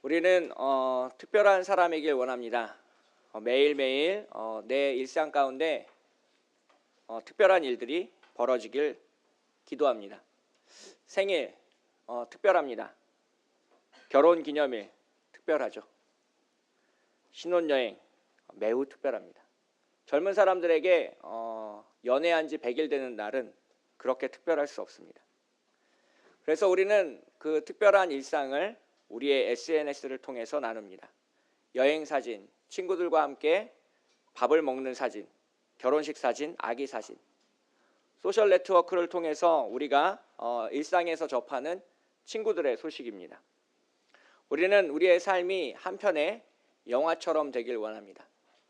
우리는 특별한 사람이길 원합니다. 매일매일 내 일상 가운데 특별한 일들이 벌어지길 기도합니다. 생일 특별합니다. 결혼기념일 특별하죠. 신혼여행 매우 특별합니다. 젊은 사람들에게 연애한 지 100일 되는 날은 그렇게 특별할 수 없습니다. 그래서 우리는 그 특별한 일상을 우리의 SNS를 통해서 나눕니다. 여행 사진, 친구들과 함께 밥을 먹는 사진, 결혼식 사진, 아기 사진. 소셜 네트워크를 통해서 우리가 일상에서 접하는 친구들의 소식입니다. 우리는 우리의 삶이 한편의 영화처럼 되길 원합니다.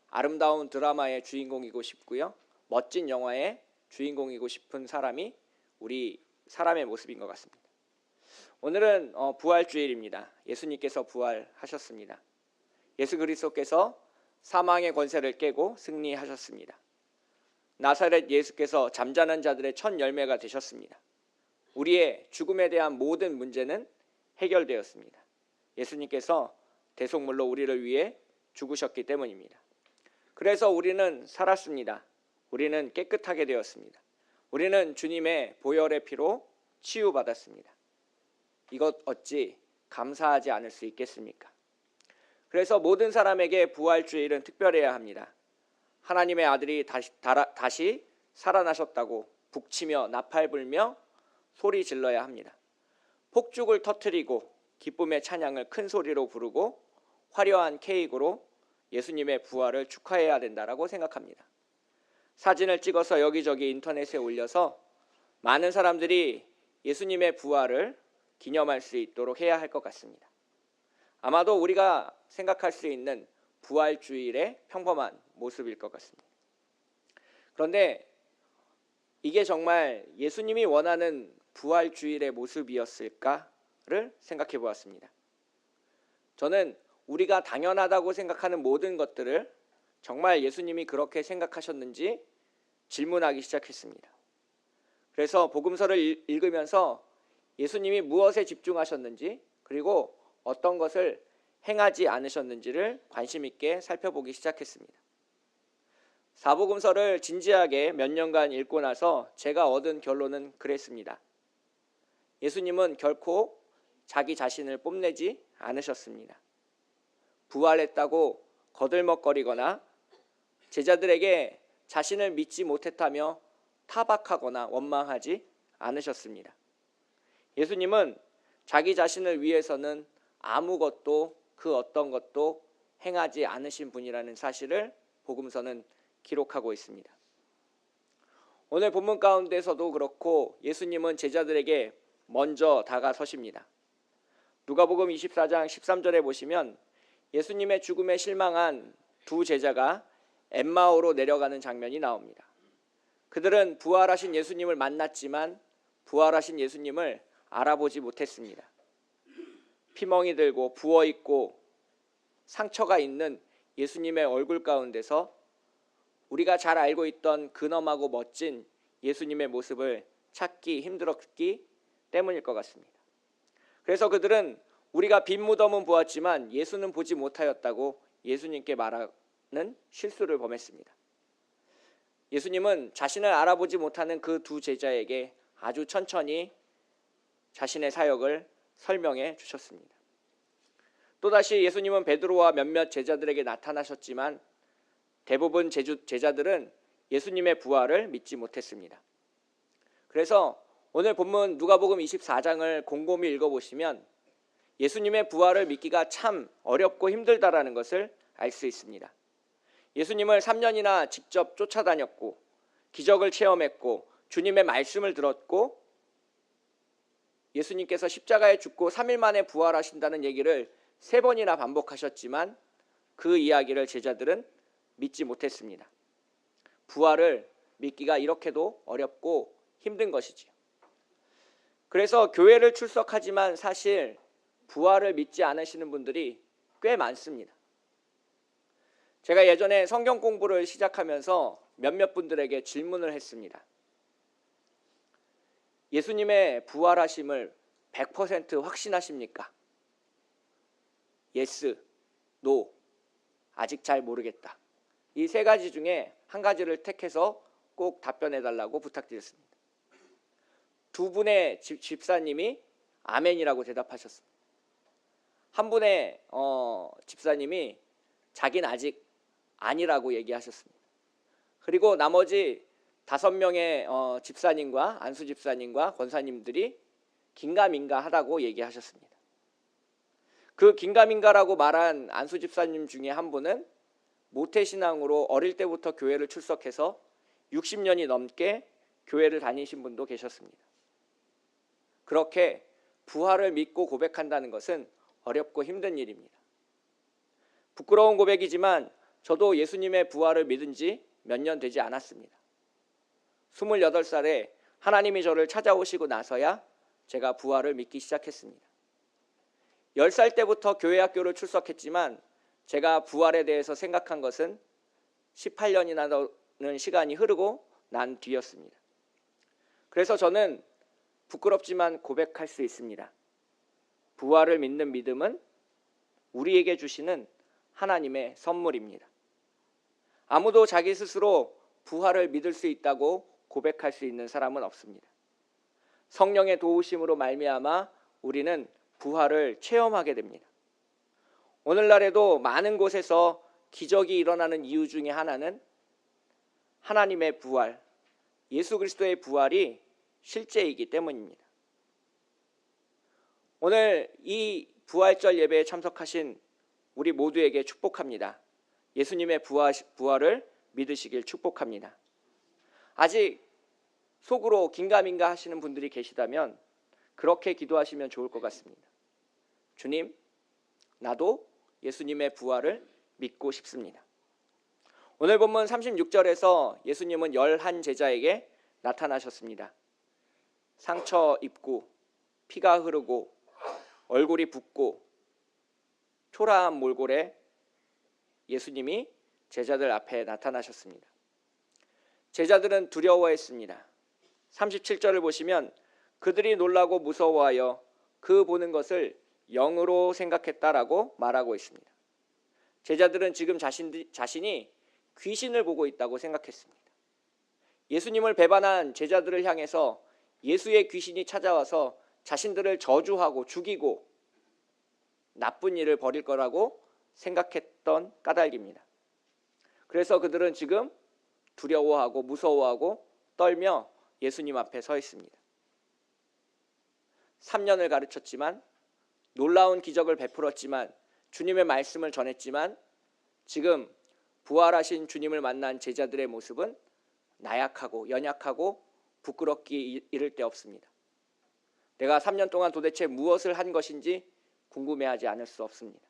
아름다운 드라마의 주인공이고 싶고요. 멋진 영화의 주인공이고 싶은 사람이 우리 사람의 모습인 것 같습니다. 오늘은 부활주일입니다. 예수님께서 부활하셨습니다. 예수 그리스도께서 사망의 권세를 깨고 승리하셨습니다. 나사렛 예수께서 잠자는 자들의 첫 열매가 되셨습니다. 우리의 죽음에 대한 모든 문제는 해결되었습니다. 예수님께서 대속물로 우리를 위해 죽으셨기 때문입니다. 그래서 우리는 살았습니다. 우리는 깨끗하게 되었습니다. 우리는 주님의 보혈의 피로 치유받았습니다. 이것 어찌 감사하지 않을 수 있겠습니까? 그래서 모든 사람에게 부활주일은 특별해야 합니다. 하나님의 아들이 다시 살아나셨다고 북치며 나팔 불며 소리 질러야 합니다. 폭죽을 터뜨리고 기쁨의 찬양을 큰 소리로 부르고 화려한 케이크로 예수님의 부활을 축하해야 된다라고 생각합니다. 사진을 찍어서 여기저기 인터넷에 올려서 많은 사람들이 예수님의 부활을 기념할 수 있도록 해야 할 것 같습니다. 아마도 우리가 생각할 수 있는 부활주일의 평범한 모습일 것 같습니다. 그런데 이게 정말 예수님이 원하는 부활주일의 모습이었을까를 생각해 보았습니다. 저는 우리가 당연하다고 생각하는 모든 것들을 정말 예수님이 그렇게 생각하셨는지 질문하기 시작했습니다. 그래서 복음서를 읽으면서 예수님이 무엇에 집중하셨는지 그리고 어떤 것을 행하지 않으셨는지를 관심 있게 살펴보기 시작했습니다. 사복음서를 진지하게 몇 년간 읽고 나서 제가 얻은 결론은 그랬습니다. 예수님은 결코 자기 자신을 뽐내지 않으셨습니다. 부활했다고 거들먹거리거나 제자들에게 자신을 믿지 못했다며 타박하거나 원망하지 않으셨습니다. 예수님은 자기 자신을 위해서는 아무것도 그 어떤 것도 행하지 않으신 분이라는 사실을 복음서는 기록하고 있습니다. 오늘 본문 가운데서도 그렇고 예수님은 제자들에게 먼저 다가서십니다. 누가복음 24장 13절에 보시면 예수님의 죽음에 실망한 두 제자가 엠마오로 내려가는 장면이 나옵니다. 그들은 부활하신 예수님을 만났지만 부활하신 예수님을 알아보지 못했습니다. 피멍이 들고 부어있고 상처가 있는 예수님의 얼굴 가운데서 우리가 잘 알고 있던 근엄하고 멋진 예수님의 모습을 찾기 힘들었기 때문일 것 같습니다. 그래서 그들은 우리가 빈 무덤은 보았지만 예수는 보지 못하였다고 예수님께 말하는 실수를 범했습니다. 예수님은 자신을 알아보지 못하는 그 두 제자에게 아주 천천히 자신의 사역을 설명해 주셨습니다. 또다시 예수님은 베드로와 몇몇 제자들에게 나타나셨지만 대부분 제자들은 예수님의 부활을 믿지 못했습니다. 그래서 오늘 본문 누가복음 24장을 곰곰이 읽어보시면 예수님의 부활을 믿기가 참 어렵고 힘들다라는 것을 알 수 있습니다. 예수님을 3년이나 직접 쫓아다녔고 기적을 체험했고 주님의 말씀을 들었고 예수님께서 십자가에 죽고 3일 만에 부활하신다는 얘기를 3번이나 반복하셨지만 그 이야기를 제자들은 믿지 못했습니다. 부활을 믿기가 이렇게도 어렵고 힘든 것이지요. 그래서 교회를 출석하지만 사실 부활을 믿지 않으시는 분들이 꽤 많습니다. 제가 예전에 성경 공부를 시작하면서 몇몇 분들에게 질문을 했습니다. 예수님의 부활하심을 100% 확신하십니까? yes, no, 아직 잘 모르겠다. 이 세 가지 중에 한 가지를 택해서 꼭 답변해 달라고 부탁드렸습니다. 두 분의 집사님이 아멘이라고 대답하셨습니다. 한 분의 집사님이 자기는 아직 아니라고 얘기하셨습니다. 그리고 나머지 5명의 집사님과 안수 집사님과 권사님들이 긴가민가 하다고 얘기하셨습니다. 그 긴가민가라고 말한 안수 집사님 중에 한 분은 모태신앙으로 어릴 때부터 교회를 출석해서 60년이 넘게 교회를 다니신 분도 계셨습니다. 그렇게 부활을 믿고 고백한다는 것은 어렵고 힘든 일입니다. 부끄러운 고백이지만 저도 예수님의 부활을 믿은 지 몇 년 되지 않았습니다. 28살에 하나님이 저를 찾아오시고 나서야 제가 부활을 믿기 시작했습니다. 10살 때부터 교회 학교를 출석했지만 제가 부활에 대해서 생각한 것은 18년이라는 시간이 흐르고 난 뒤였습니다. 그래서 저는 부끄럽지만 고백할 수 있습니다. 부활을 믿는 믿음은 우리에게 주시는 하나님의 선물입니다. 아무도 자기 스스로 부활을 믿을 수 있다고 고백할 수 있는 사람은 없습니다. 성령의 도우심으로 말미암아 우리는 부활을 체험하게 됩니다. 오늘날에도 많은 곳에서 기적이 일어나는 이유 중에 하나는 하나님의 부활, 예수 그리스도의 부활이 실제이기 때문입니다. 오늘 이 부활절 예배에 참석하신 우리 모두에게 축복합니다. 예수님의 부활을 믿으시길 축복합니다. 아직 속으로 긴가민가 하시는 분들이 계시다면 그렇게 기도하시면 좋을 것 같습니다. 주님, 나도 예수님의 부활을 믿고 싶습니다. 오늘 본문 36절에서 예수님은 11 제자에게 나타나셨습니다. 상처 입고 피가 흐르고 얼굴이 붓고 초라한 몰골에 예수님이 제자들 앞에 나타나셨습니다. 제자들은 두려워했습니다. 37절을 보시면 그들이 놀라고 무서워하여 그 보는 것을 영으로 생각했다라고 말하고 있습니다. 제자들은 지금 자신이 귀신을 보고 있다고 생각했습니다. 예수님을 배반한 제자들을 향해서 예수의 귀신이 찾아와서 자신들을 저주하고 죽이고 나쁜 일을 벌일 거라고 생각했던 까닭입니다. 그래서 그들은 지금 두려워하고 무서워하고 떨며 예수님 앞에 서 있습니다. 3년을 가르쳤지만 놀라운 기적을 베풀었지만 주님의 말씀을 전했지만 지금 부활하신 주님을 만난 제자들의 모습은 나약하고 연약하고 부끄럽기 이를 데 없습니다. 내가 3년 동안 도대체 무엇을 한 것인지 궁금해하지 않을 수 없습니다.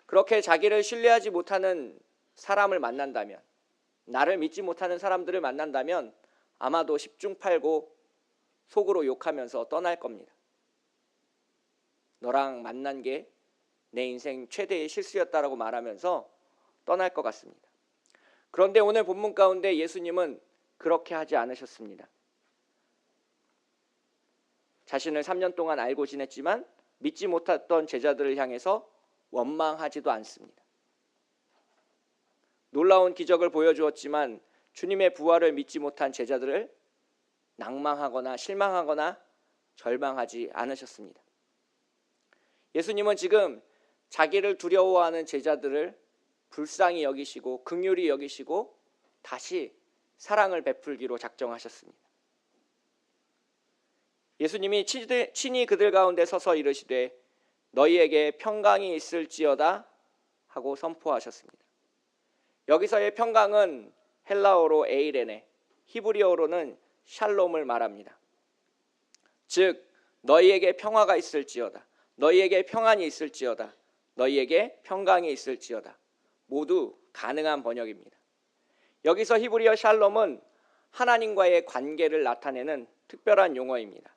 그렇게 자기를 신뢰하지 못하는 사람을 만난다면, 나를 믿지 못하는 사람들을 만난다면 아마도 10중 8구 속으로 욕하면서 떠날 겁니다. 너랑 만난 게 내 인생 최대의 실수였다라고 말하면서 떠날 것 같습니다. 그런데 오늘 본문 가운데 예수님은 그렇게 하지 않으셨습니다. 자신을 3년 동안 알고 지냈지만 믿지 못했던 제자들을 향해서 원망하지도 않습니다. 놀라운 기적을 보여주었지만 주님의 부활을 믿지 못한 제자들을 낭망하거나 실망하거나 절망하지 않으셨습니다. 예수님은 지금 자기를 두려워하는 제자들을 불쌍히 여기시고 긍휼히 여기시고 다시 사랑을 베풀기로 작정하셨습니다. 예수님이 친히 그들 가운데 서서 이르시되 너희에게 평강이 있을지어다 하고 선포하셨습니다. 여기서의 평강은 헬라어로 에이레네, 히브리어로는 샬롬을 말합니다. 즉 너희에게 평화가 있을지어다, 너희에게 평안이 있을지어다, 너희에게 평강이 있을지어다. 모두 가능한 번역입니다. 여기서 히브리어 샬롬은 하나님과의 관계를 나타내는 특별한 용어입니다.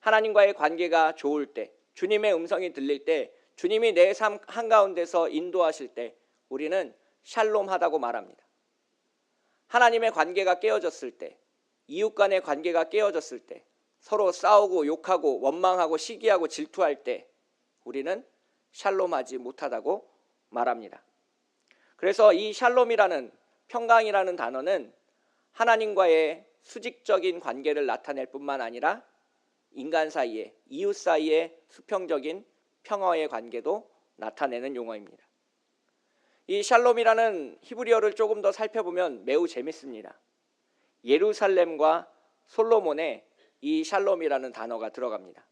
하나님과의 관계가 좋을 때, 주님의 음성이 들릴 때, 주님이 내 삶 한가운데서 인도하실 때 우리는 샬롬하다고 말합니다. 하나님의 관계가 깨어졌을 때, 이웃 간의 관계가 깨어졌을 때, 서로 싸우고 욕하고 원망하고 시기하고 질투할 때 우리는 샬롬하지 못하다고 말합니다. 그래서 이 샬롬이라는, 평강이라는 단어는 하나님과의 수직적인 관계를 나타낼 뿐만 아니라 인간 사이에, 이웃 사이의 수평적인 평화의 관계도 나타내는 용어입니다. 이 샬롬이라는 히브리어를 조금 더 살펴보면 매우 재밌습니다. 예루살렘과 솔로몬에 이 샬롬이라는 단어가 들어갑니다.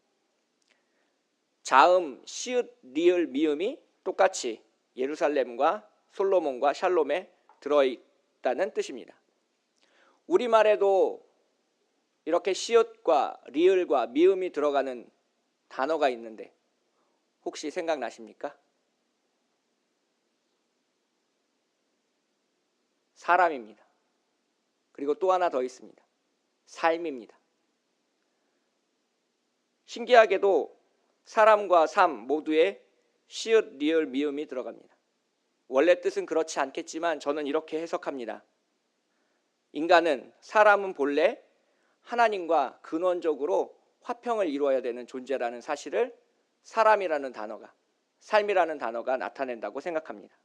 자음, 시읒, 리을, 미음이 똑같이 예루살렘과 솔로몬과 샬롬에 들어있다는 뜻입니다. 우리말에도 이렇게 시읒과 리을과 미음이 들어가는 단어가 있는데 혹시 생각나십니까? 사람입니다. 그리고 또 하나 더 있습니다. 삶입니다. 신기하게도 사람과 삶 모두에 시읒, 리을, 미음이 들어갑니다. 원래 뜻은 그렇지 않겠지만 저는 이렇게 해석합니다. 인간은, 사람은 본래 하나님과 근원적으로 화평을 이루어야 되는 존재라는 사실을 사람이라는 단어가, 삶이라는 단어가 나타낸다고 생각합니다.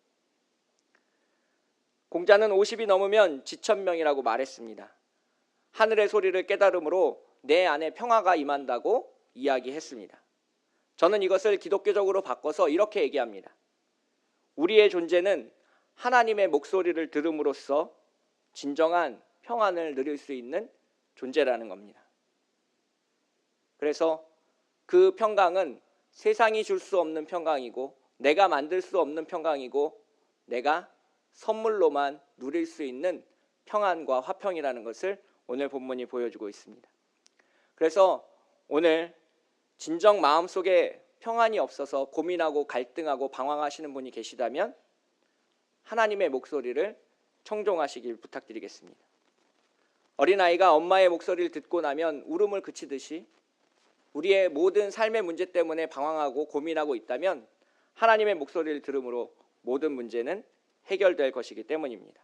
공자는 50이 넘으면 지천명이라고 말했습니다. 하늘의 소리를 깨달음으로 내 안에 평화가 임한다고 이야기했습니다. 저는 이것을 기독교적으로 바꿔서 이렇게 얘기합니다. 우리의 존재는 하나님의 목소리를 들음으로써 진정한 평안을 누릴 수 있는 존재라는 겁니다. 그래서 그 평강은 세상이 줄 수 없는 평강이고 내가 만들 수 없는 평강이고 내가 선물로만 누릴 수 있는 평안과 화평이라는 것을 오늘 본문이 보여주고 있습니다. 그래서 오늘 진정 마음속에 평안이 없어서 고민하고 갈등하고 방황하시는 분이 계시다면 하나님의 목소리를 청종하시길 부탁드리겠습니다. 어린아이가 엄마의 목소리를 듣고 나면 울음을 그치듯이 우리의 모든 삶의 문제 때문에 방황하고 고민하고 있다면 하나님의 목소리를 들음으로 모든 문제는 해결될 것이기 때문입니다.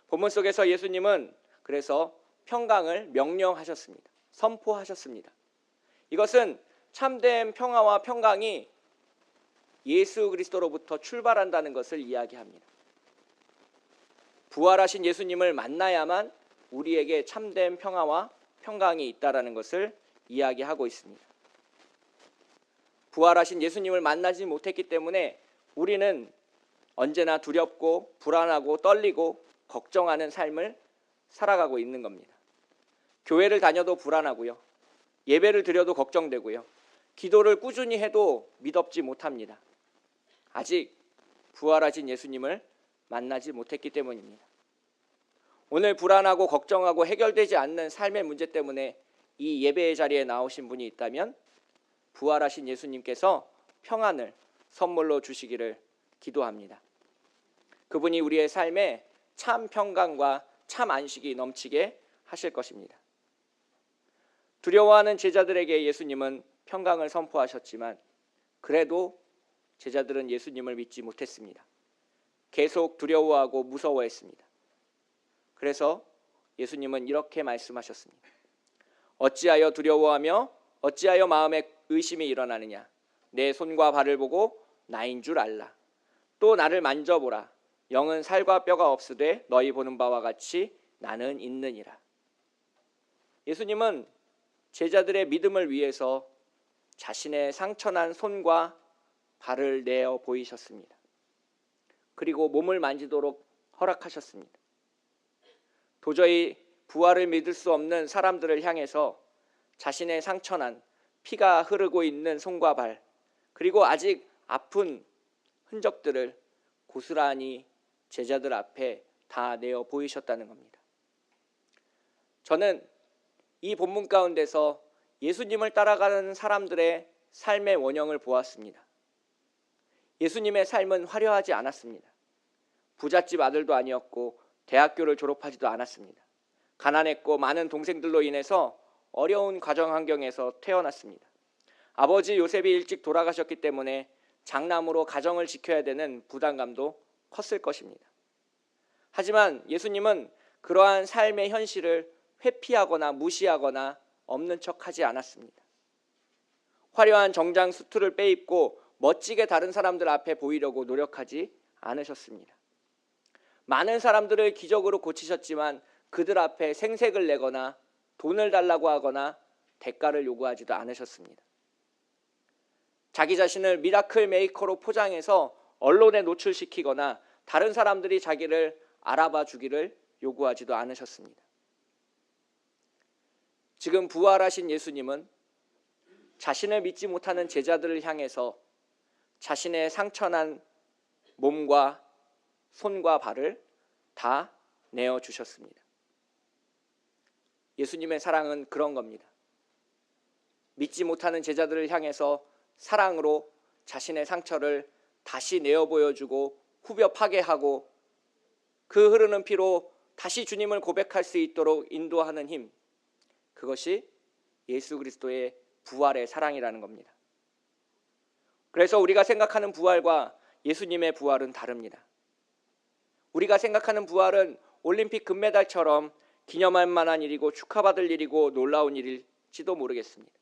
본문 속에서 예수님은 그래서 평강을 명령하셨습니다. 선포하셨습니다. 이것은 참된 평화와 평강이 예수 그리스도로부터 출발한다는 것을 이야기합니다. 부활하신 예수님을 만나야만 우리에게 참된 평화와 평강이 있다라는 것을 이야기하고 있습니다. 부활하신 예수님을 만나지 못했기 때문에 우리는 언제나 두렵고 불안하고 떨리고 걱정하는 삶을 살아가고 있는 겁니다. 교회를 다녀도 불안하고요. 예배를 드려도 걱정되고요. 기도를 꾸준히 해도 믿업지 못합니다. 아직 부활하신 예수님을 만나지 못했기 때문입니다. 오늘 불안하고 걱정하고 해결되지 않는 삶의 문제 때문에 이 예배의 자리에 나오신 분이 있다면 부활하신 예수님께서 평안을 선물로 주시기를 기도합니다. 그분이 우리의 삶에 참 평강과 참 안식이 넘치게 하실 것입니다. 두려워하는 제자들에게 예수님은 평강을 선포하셨지만 그래도 제자들은 예수님을 믿지 못했습니다. 계속 두려워하고 무서워했습니다. 그래서 예수님은 이렇게 말씀하셨습니다. 어찌하여 두려워하며 어찌하여 마음에 의심이 일어나느냐. 내 손과 발을 보고 나인 줄 알라. 또 나를 만져보라. 영은 살과 뼈가 없으되 너희 보는 바와 같이 나는 있느니라. 예수님은 제자들의 믿음을 위해서 자신의 상처난 손과 발을 내어 보이셨습니다. 그리고 몸을 만지도록 허락하셨습니다. 도저히 부활을 믿을 수 없는 사람들을 향해서 자신의 상처난 피가 흐르고 있는 손과 발 그리고 아직 아픈 흔적들을 고스란히 제자들 앞에 다 내어 보이셨다는 겁니다. 저는 이 본문 가운데서 예수님을 따라가는 사람들의 삶의 원형을 보았습니다. 예수님의 삶은 화려하지 않았습니다. 부잣집 아들도 아니었고 대학교를 졸업하지도 않았습니다. 가난했고 많은 동생들로 인해서 어려운 가정 환경에서 태어났습니다. 아버지 요셉이 일찍 돌아가셨기 때문에 장남으로 가정을 지켜야 되는 부담감도 컸을 것입니다. 하지만 예수님은 그러한 삶의 현실을 회피하거나 무시하거나 없는 척하지 않았습니다. 화려한 정장 수트를 빼입고 멋지게 다른 사람들 앞에 보이려고 노력하지 않으셨습니다. 많은 사람들을 기적으로 고치셨지만 그들 앞에 생색을 내거나 돈을 달라고 하거나 대가를 요구하지도 않으셨습니다. 자기 자신을 미라클 메이커로 포장해서 언론에 노출시키거나 다른 사람들이 자기를 알아봐 주기를 요구하지도 않으셨습니다. 지금 부활하신 예수님은 자신을 믿지 못하는 제자들을 향해서 자신의 상처난 몸과 손과 발을 다 내어주셨습니다. 예수님의 사랑은 그런 겁니다. 믿지 못하는 제자들을 향해서 사랑으로 자신의 상처를 다시 내어 보여주고 후벼 파괴하고 그 흐르는 피로 다시 주님을 고백할 수 있도록 인도하는 힘, 그것이 예수 그리스도의 부활의 사랑이라는 겁니다. 그래서 우리가 생각하는 부활과 예수님의 부활은 다릅니다. 우리가 생각하는 부활은 올림픽 금메달처럼 기념할 만한 일이고 축하받을 일이고 놀라운 일일지도 모르겠습니다.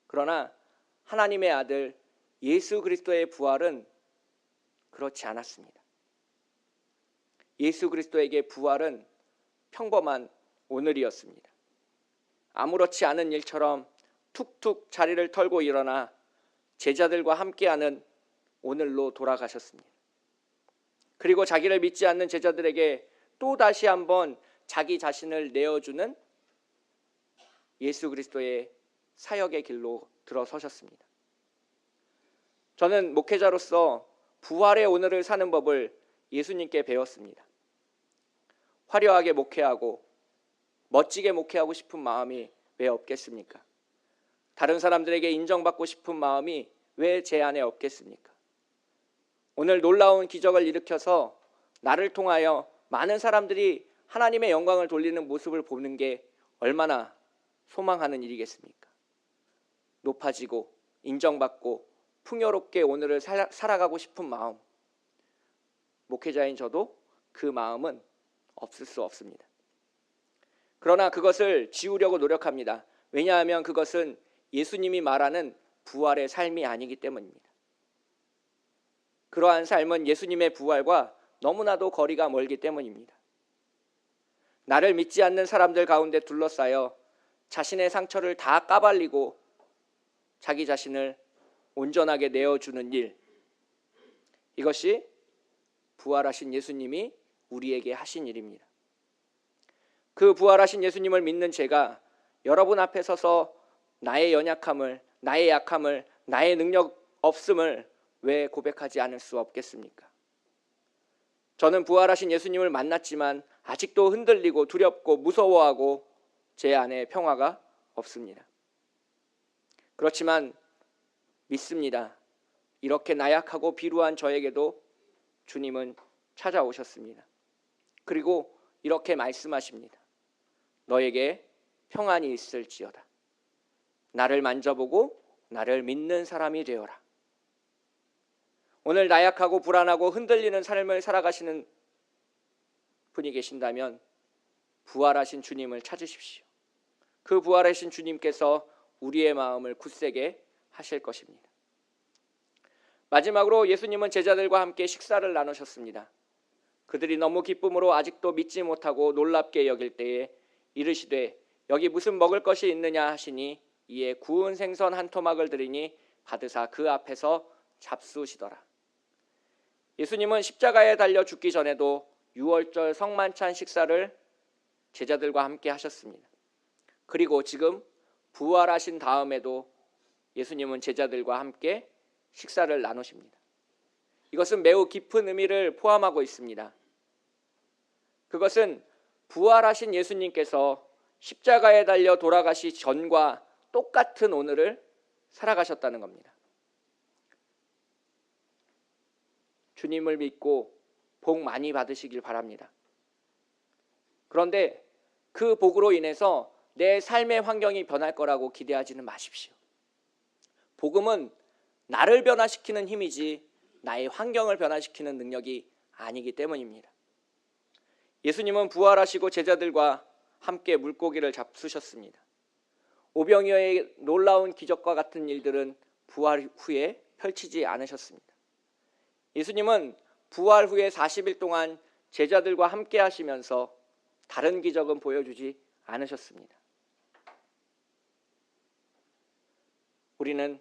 그러나 하나님의 아들 예수 그리스도의 부활은 그렇지 않았습니다. 예수 그리스도에게 부활은 평범한 오늘이었습니다. 아무렇지 않은 일처럼 툭툭 자리를 털고 일어나 제자들과 함께하는 오늘로 돌아가셨습니다. 그리고 자기를 믿지 않는 제자들에게 또 다시 한번 자기 자신을 내어주는 예수 그리스도의 사역의 길로 들어서셨습니다. 저는 목회자로서 부활의 오늘을 사는 법을 예수님께 배웠습니다. 화려하게 목회하고 멋지게 목회하고 싶은 마음이 왜 없겠습니까? 다른 사람들에게 인정받고 싶은 마음이 왜 제 안에 없겠습니까? 오늘 놀라운 기적을 일으켜서 나를 통하여 많은 사람들이 하나님의 영광을 돌리는 모습을 보는 게 얼마나 소망하는 일이겠습니까? 높아지고 인정받고 풍요롭게 오늘을 살아가고 싶은 마음, 목회자인 저도 그 마음은 없을 수 없습니다. 그러나 그것을 지우려고 노력합니다. 왜냐하면 그것은 예수님이 말하는 부활의 삶이 아니기 때문입니다. 그러한 삶은 예수님의 부활과 너무나도 거리가 멀기 때문입니다. 나를 믿지 않는 사람들 가운데 둘러싸여 자신의 상처를 다 까발리고 자기 자신을 온전하게 내어주는 일, 이것이 부활하신 예수님이 우리에게 하신 일입니다. 그 부활하신 예수님을 믿는 제가 여러분 앞에 서서 나의 연약함을, 나의 약함을, 나의 능력 없음을 왜 고백하지 않을 수 없겠습니까? 저는 부활하신 예수님을 만났지만 아직도 흔들리고 두렵고 무서워하고 제 안에 평화가 없습니다. 그렇지만 믿습니다. 이렇게 나약하고 비루한 저에게도 주님은 찾아오셨습니다. 그리고 이렇게 말씀하십니다. 너에게 평안이 있을지어다. 나를 만져보고 나를 믿는 사람이 되어라. 오늘 나약하고 불안하고 흔들리는 삶을 살아가시는 분이 계신다면 부활하신 주님을 찾으십시오. 그 부활하신 주님께서 우리의 마음을 굳세게 하실 것입니다. 마지막으로 예수님은 제자들과 함께 식사를 나누셨습니다. 그들이 너무 기쁨으로 아직도 믿지 못하고 놀랍게 여길 때에 이르시되 여기 무슨 먹을 것이 있느냐 하시니 이에 구운 생선 한 토막을 드리니 받으사 그 앞에서 잡수시더라. 예수님은 십자가에 달려 죽기 전에도 유월절 성만찬 식사를 제자들과 함께 하셨습니다. 그리고 지금 부활하신 다음에도 예수님은 제자들과 함께 식사를 나누십니다. 이것은 매우 깊은 의미를 포함하고 있습니다. 그것은 부활하신 예수님께서 십자가에 달려 돌아가시 전과 똑같은 오늘을 살아가셨다는 겁니다. 주님을 믿고 복 많이 받으시길 바랍니다. 그런데 그 복으로 인해서 내 삶의 환경이 변할 거라고 기대하지는 마십시오. 복음은 나를 변화시키는 힘이지 나의 환경을 변화시키는 능력이 아니기 때문입니다. 예수님은 부활하시고 제자들과 함께 물고기를 잡수셨습니다. 오병이어의 놀라운 기적과 같은 일들은 부활 후에 펼치지 않으셨습니다. 예수님은 부활 후에 40일 동안 제자들과 함께 하시면서 다른 기적은 보여주지 않으셨습니다. 우리는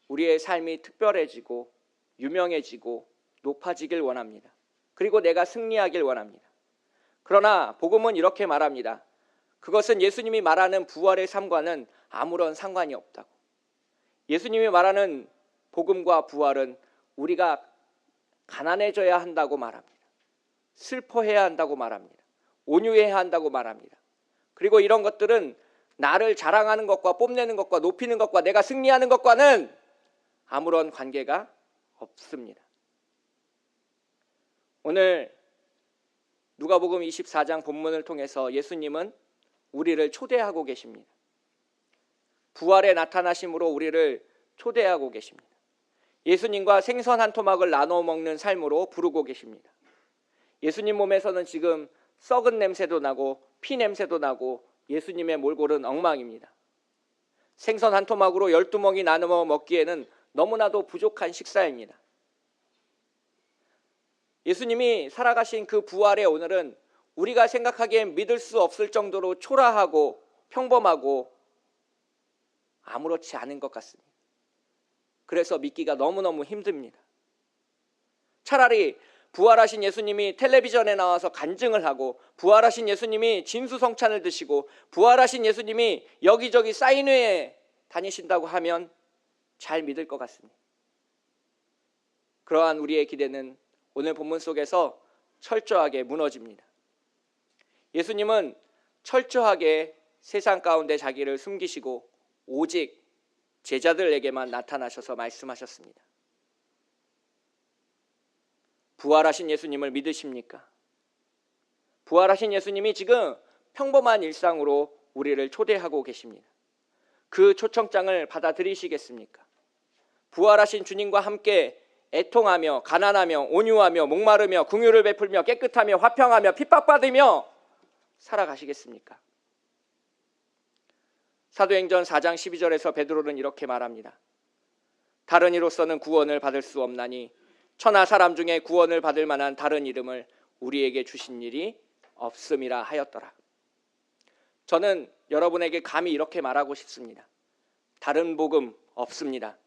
우리의 삶이 특별해지고 유명해지고 높아지길 원합니다. 그리고 내가 승리하길 원합니다. 그러나 복음은 이렇게 말합니다. 그것은 예수님이 말하는 부활의 삶과는 아무런 상관이 없다고. 예수님이 말하는 복음과 부활은 우리가 가난해져야 한다고 말합니다. 슬퍼해야 한다고 말합니다. 온유해야 한다고 말합니다. 그리고 이런 것들은 나를 자랑하는 것과 뽐내는 것과 높이는 것과 내가 승리하는 것과는 아무런 관계가 없습니다. 오늘 누가복음 24장 본문을 통해서 예수님은 우리를 초대하고 계십니다. 부활의 나타나심으로 우리를 초대하고 계십니다. 예수님과 생선 한 토막을 나눠 먹는 삶으로 부르고 계십니다. 예수님 몸에서는 지금 썩은 냄새도 나고 피 냄새도 나고 예수님의 몰골은 엉망입니다. 생선 한 토막으로 12멍이 나눠 먹기에는 너무나도 부족한 식사입니다. 예수님이 살아가신 그 부활의 오늘은 우리가 생각하기엔 믿을 수 없을 정도로 초라하고 평범하고 아무렇지 않은 것 같습니다. 그래서 믿기가 너무너무 힘듭니다. 차라리 부활하신 예수님이 텔레비전에 나와서 간증을 하고 부활하신 예수님이 진수성찬을 드시고 부활하신 예수님이 여기저기 사인회에 다니신다고 하면 잘 믿을 것 같습니다. 그러한 우리의 기대는 오늘 본문 속에서 철저하게 무너집니다. 예수님은 철저하게 세상 가운데 자기를 숨기시고 오직 제자들에게만 나타나셔서 말씀하셨습니다. 부활하신 예수님을 믿으십니까? 부활하신 예수님이 지금 평범한 일상으로 우리를 초대하고 계십니다. 그 초청장을 받아들이시겠습니까? 부활하신 주님과 함께 애통하며 가난하며 온유하며 목마르며 긍휼을 베풀며 깨끗하며 화평하며 핍박받으며 살아가시겠습니까? 사도행전 4장 12절에서 베드로는 이렇게 말합니다. 다른 이로서는 구원을 받을 수 없나니 천하 사람 중에 구원을 받을 만한 다른 이름을 우리에게 주신 일이 없음이라 하였더라. 저는 여러분에게 감히 이렇게 말하고 싶습니다. 다른 복음 없습니다.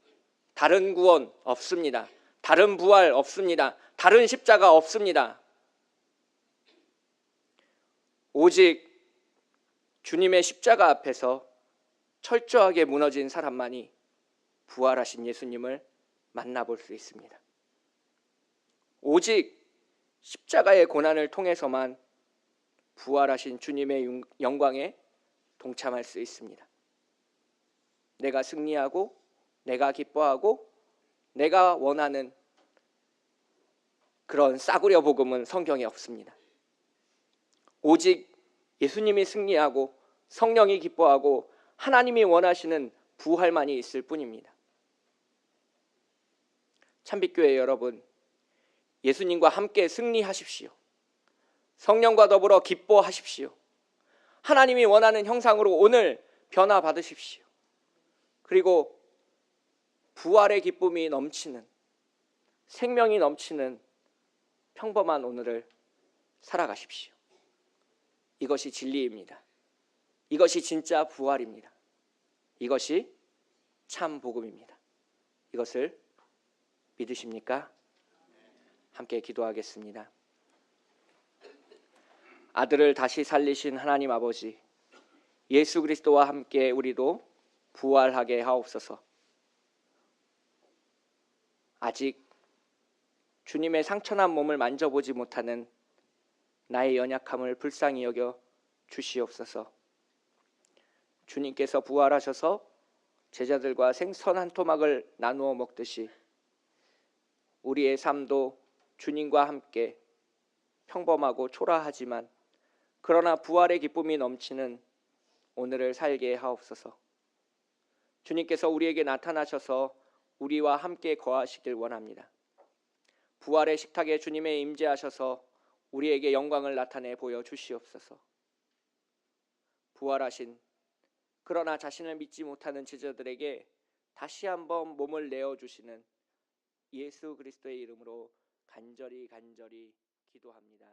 다른 구원 없습니다. 다른 부활 없습니다. 다른 십자가 없습니다. 오직 주님의 십자가 앞에서 철저하게 무너진 사람만이 부활하신 예수님을 만나볼 수 있습니다. 오직 십자가의 고난을 통해서만 부활하신 주님의 영광에 동참할 수 있습니다. 내가 승리하고 내가 기뻐하고 내가 원하는 그런 싸구려 복음은 성경에 없습니다. 오직 예수님이 승리하고 성령이 기뻐하고 하나님이 원하시는 부활만이 있을 뿐입니다. 참빛교회 여러분, 예수님과 함께 승리하십시오. 성령과 더불어 기뻐하십시오. 하나님이 원하는 형상으로 오늘 변화받으십시오. 그리고 부활의 기쁨이 넘치는, 생명이 넘치는 평범한 오늘을 살아가십시오. 이것이 진리입니다. 이것이 진짜 부활입니다. 이것이 참 복음입니다. 이것을 믿으십니까? 함께 기도하겠습니다. 아들을 다시 살리신 하나님 아버지, 예수 그리스도와 함께 우리도 부활하게 하옵소서. 아직 주님의 상처난 몸을 만져보지 못하는 나의 연약함을 불쌍히 여겨 주시옵소서. 주님께서 부활하셔서 제자들과 생선 한 토막을 나누어 먹듯이 우리의 삶도 주님과 함께 평범하고 초라하지만 그러나 부활의 기쁨이 넘치는 오늘을 살게 하옵소서. 주님께서 우리에게 나타나셔서 우리와 함께 거하시길 원합니다. 부활의 식탁에 주님의 임재하셔서 우리에게 영광을 나타내 보여주시옵소서. 부활하신 그러나 자신을 믿지 못하는 제자들에게 다시 한번 몸을 내어 주시는 예수 그리스도의 이름으로 간절히 기도합니다.